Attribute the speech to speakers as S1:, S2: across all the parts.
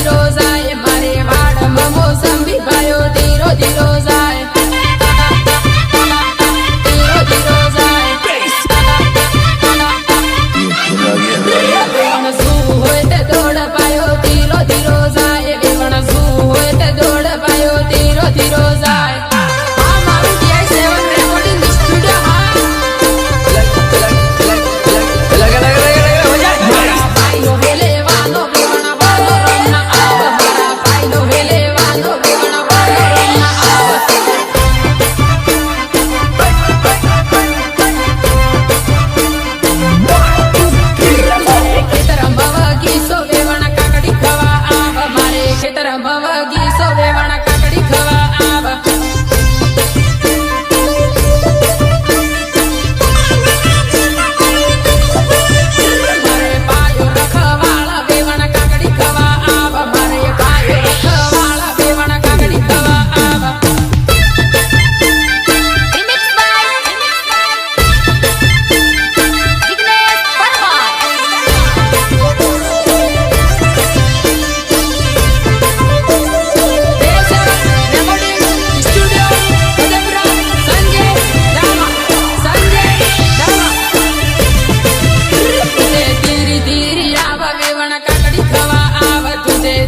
S1: ધીરો જાય મારે વાડમાં મોસંબી ભાયો ધીરો ધીરો જાય ધીરો ધીરો જાય વેવણ શું હોય તે દોડ પાયો ધીરો ધીરો જાય વેવણ શું હોય તે દોડ પાયો ધીરો ધીરો જાય આ મારું DI7 રેકોર્ડિંગ સ્ટુડિયો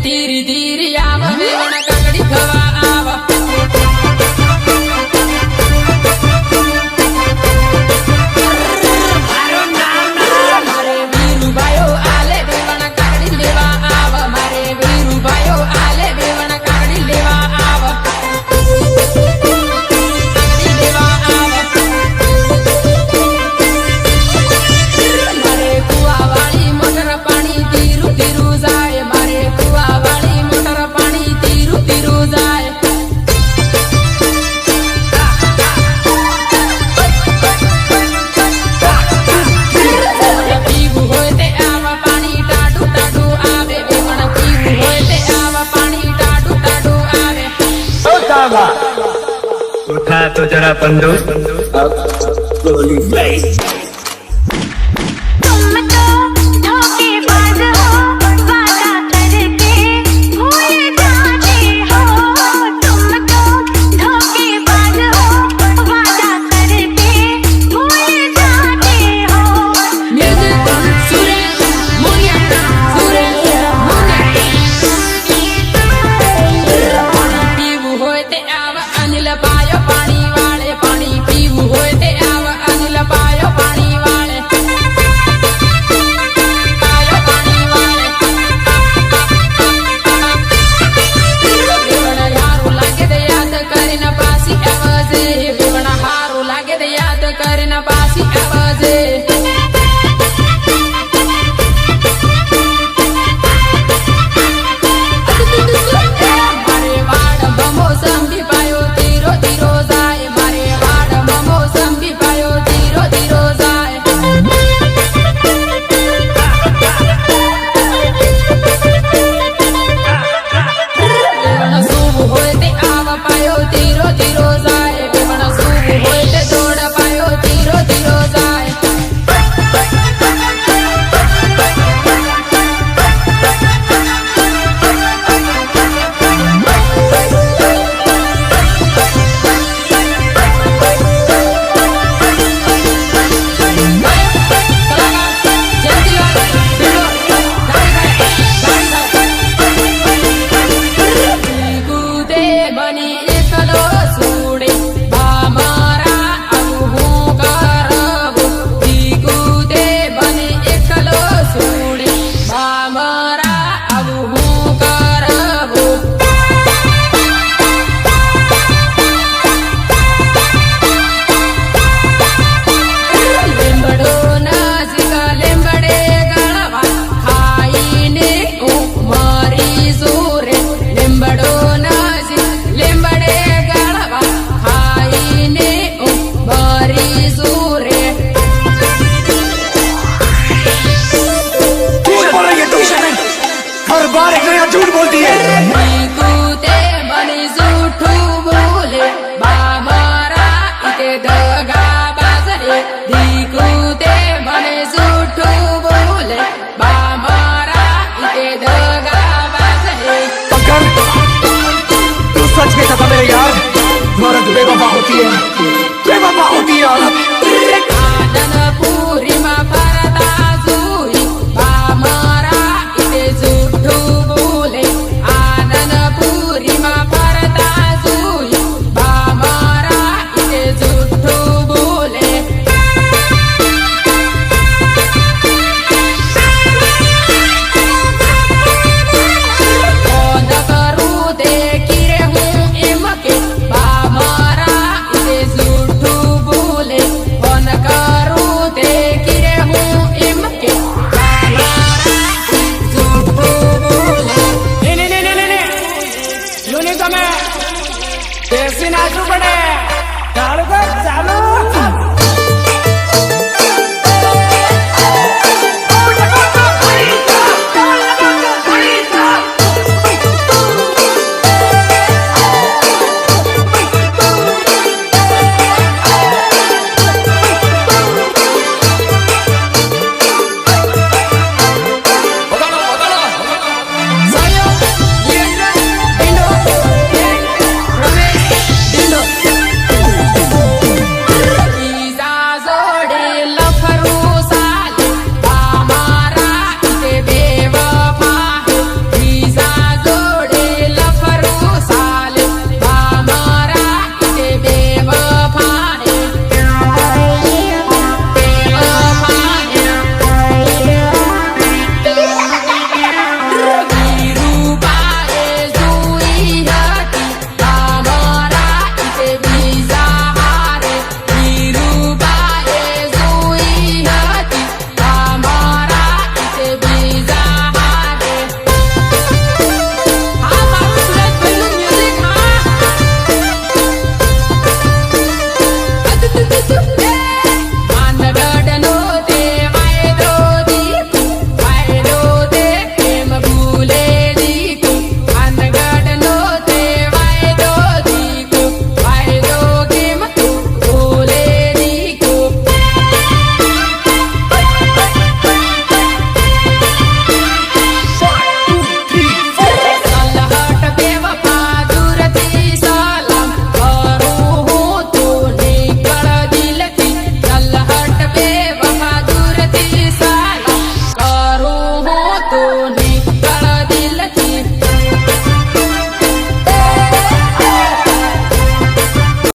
S1: ધીરે ધીરે આવ વેવણ કાકડી ખવા આવ મારે વીરુભાઈઓ આલે વેવણ કાકડી લેવા આવ મારે વીરુભાઈઓ આલે વેવણ કાકડી લેવા આવ કાકડી લેવા આવ મારે કુવાવાળી મોટર પાણી ધીરું ધીરું જાય મારે કુવાવાળી મોટર પાણી ધીરું ધીરું જાય પીવું હોય તે આવા પાણી ટાઢું ટાઢું આવે વેવણ પીવું હોય તે આવા પાણી ટાઢું ટાઢું આવે
S2: उठा तो जरा बंदूक